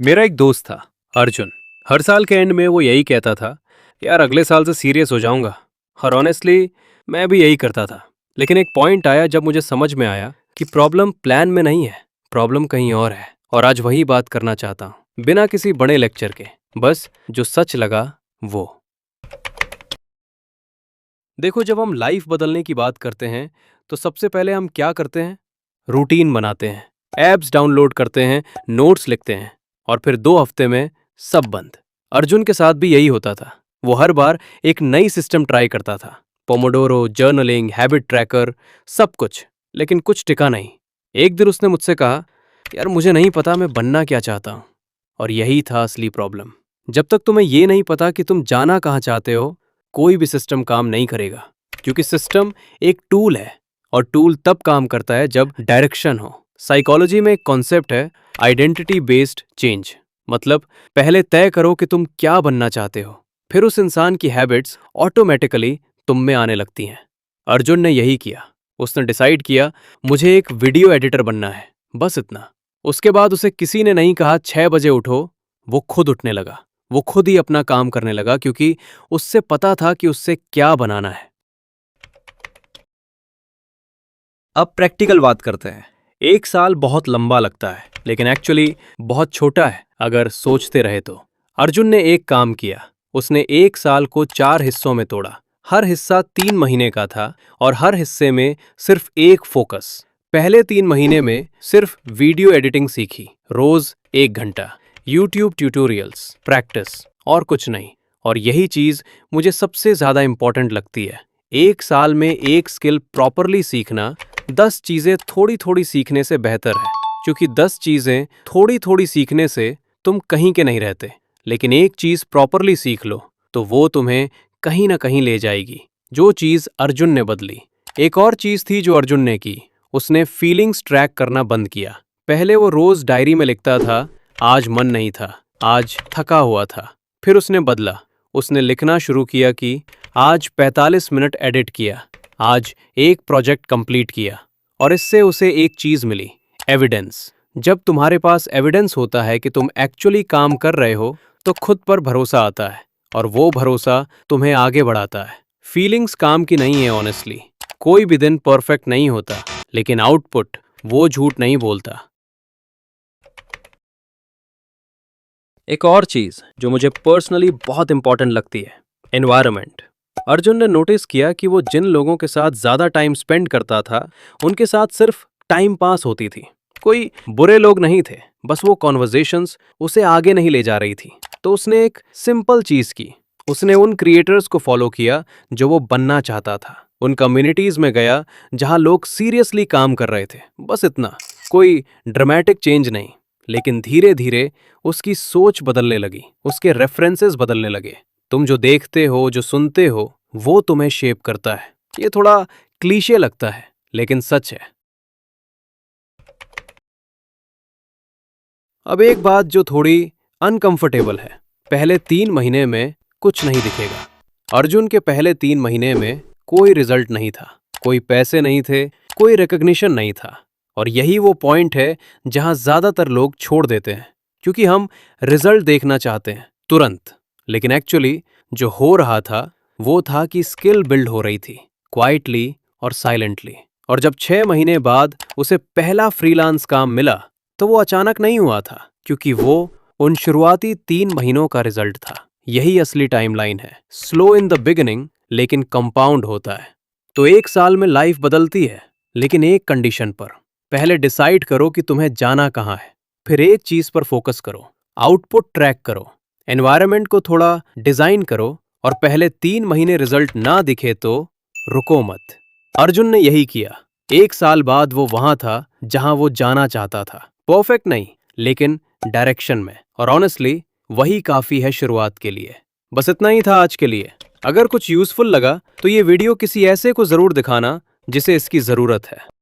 मेरा एक दोस्त था, अर्जुन। हर साल के एंड में वो यही कहता था, यार अगले साल से सीरियस हो जाऊंगा। और ऑनेस्टली मैं भी यही करता था। लेकिन एक पॉइंट आया जब मुझे समझ में आया कि प्रॉब्लम प्लान में नहीं है, प्रॉब्लम कहीं और है। और आज वही बात करना चाहता हूँ, बिना किसी बड़े लेक्चर के, बस जो सच लगा वो। देखो, जब हम लाइफ बदलने की बात करते हैं तो सबसे पहले हम क्या करते हैं? रूटीन बनाते हैं, ऐप्स डाउनलोड करते हैं, नोट्स लिखते हैं, और फिर 2 हफ्ते में सब बंद। अर्जुन के साथ भी यही होता था। वो हर बार एक नई सिस्टम ट्राई करता था, पोमोडोरो, जर्नलिंग, हैबिट ट्रैकर, सब कुछ, लेकिन कुछ टिका नहीं। एक दिन उसने मुझसे कहा, यार मुझे नहीं पता मैं बनना क्या चाहता हूँ। और यही था असली प्रॉब्लम। जब तक तुम्हें ये नहीं पता कि तुम जाना कहाँ चाहते हो, कोई भी सिस्टम काम नहीं करेगा। क्योंकि सिस्टम एक टूल है, और टूल तब काम करता है जब डायरेक्शन हो। साइकोलॉजी में एक कॉन्सेप्ट है, आइडेंटिटी बेस्ड चेंज। मतलब पहले तय करो कि तुम क्या बनना चाहते हो, फिर उस इंसान की हैबिट्स ऑटोमेटिकली तुम में आने लगती हैं। अर्जुन ने यही किया। उसने डिसाइड किया, मुझे एक वीडियो एडिटर बनना है, बस इतना। उसके बाद उसे किसी ने नहीं कहा 6 बजे उठो, वो खुद उठने लगा। वो खुद ही अपना काम करने लगा, क्योंकि उससे पता था कि उससे क्या बनाना है। अब प्रैक्टिकल बात करते हैं। 1 साल बहुत लंबा लगता है, लेकिन एक्चुअली बहुत छोटा है अगर सोचते रहे तो। अर्जुन ने एक काम किया। उसने 1 साल को 4 हिस्सों में तोड़ा। हर हिस्सा 3 महीने का था, और हर हिस्से में सिर्फ एक फोकस। पहले 3 महीने में सिर्फ वीडियो एडिटिंग सीखी, रोज 1 घंटा, यूट्यूब ट्यूटोरियल्स, प्रैक्टिस, और कुछ नहीं। और यही चीज मुझे सबसे ज्यादा इंपॉर्टेंट लगती है। 1 साल में एक स्किल प्रॉपरली सीखना 10 चीजें थोड़ी थोड़ी सीखने से बेहतर है। क्योंकि 10 चीजें थोड़ी थोड़ी सीखने से तुम कहीं के नहीं रहते, लेकिन एक चीज प्रॉपरली सीख लो तो वो तुम्हें कहीं ना कहीं ले जाएगी। जो चीज अर्जुन ने बदली। एक और चीज थी जो अर्जुन ने की, उसने फीलिंग्स ट्रैक करना बंद किया। पहले वो रोज डायरी में लिखता था, आज मन नहीं था, आज थका हुआ था। फिर उसने बदला। उसने लिखना शुरू किया कि आज 45 मिनट एडिट किया, आज एक प्रोजेक्ट कंप्लीट किया। और इससे उसे एक चीज मिली, एविडेंस। जब तुम्हारे पास एविडेंस होता है कि तुम एक्चुअली काम कर रहे हो, तो खुद पर भरोसा आता है, और वो भरोसा तुम्हें आगे बढ़ाता है। फीलिंग्स काम की नहीं है ऑनेस्टली। कोई भी दिन परफेक्ट नहीं होता, लेकिन आउटपुट वो झूठ नहीं बोलता। एक और चीज जो मुझे पर्सनली बहुत इंपॉर्टेंट लगती है, एनवायरनमेंट। अर्जुन ने नोटिस किया कि वो जिन लोगों के साथ ज्यादा टाइम स्पेंड करता था, उनके साथ सिर्फ टाइम पास होती थी। कोई बुरे लोग नहीं थे, बस वो कॉन्वर्जेशंस उसे आगे नहीं ले जा रही थी। तो उसने एक सिंपल चीज की। उसने उन क्रिएटर्स को फॉलो किया जो वो बनना चाहता था। उन कम्युनिटीज में गया जहां लोग सीरियसली काम कर रहे थे, बस इतना। कोई ड्रामेटिक चेंज नहीं, लेकिन धीरे धीरे उसकी सोच बदलने लगी, उसके रेफरेंसेस बदलने लगे। तुम जो देखते हो, जो सुनते हो, वो तुम्हें शेप करता है। ये थोड़ा क्लीशे लगता है, लेकिन सच है। अब एक बात जो थोड़ी अनकंफर्टेबल है, पहले 3 महीने में कुछ नहीं दिखेगा। अर्जुन के पहले 3 महीने में कोई रिजल्ट नहीं था, कोई पैसे नहीं थे, कोई रिकग्निशन नहीं था। और यही वो पॉइंट है जहां ज्यादातर लोग छोड़ देते हैं, क्योंकि हम रिजल्ट देखना चाहते हैं तुरंत। लेकिन एक्चुअली जो हो रहा था वो था कि स्किल बिल्ड हो रही थी, क्वाइटली और साइलेंटली। और जब 6 महीने बाद उसे पहला फ्रीलांस काम मिला, तो वो अचानक नहीं हुआ था, क्योंकि वो उन शुरुआती 3 महीनों का रिजल्ट था। यही असली टाइमलाइन है, स्लो इन द बिगिनिंग लेकिन कंपाउंड होता है। तो 1 साल में लाइफ बदलती है, लेकिन एक कंडीशन पर। पहले डिसाइड करो कि तुम्हें जाना कहाँ है, फिर एक चीज पर फोकस करो, आउटपुट ट्रैक करो, एनवायरनमेंट को थोड़ा डिजाइन करो, और पहले 3 महीने रिजल्ट ना दिखे तो रुको मत। अर्जुन ने यही किया। 1 साल बाद वो वहां था जहां वो जाना चाहता था। परफेक्ट नहीं, लेकिन डायरेक्शन में। और ऑनेस्टली वही काफी है शुरुआत के लिए। बस इतना ही था आज के लिए। अगर कुछ यूजफुल लगा तो ये वीडियो किसी ऐसे को जरूर दिखाना जिसे इसकी जरूरत है।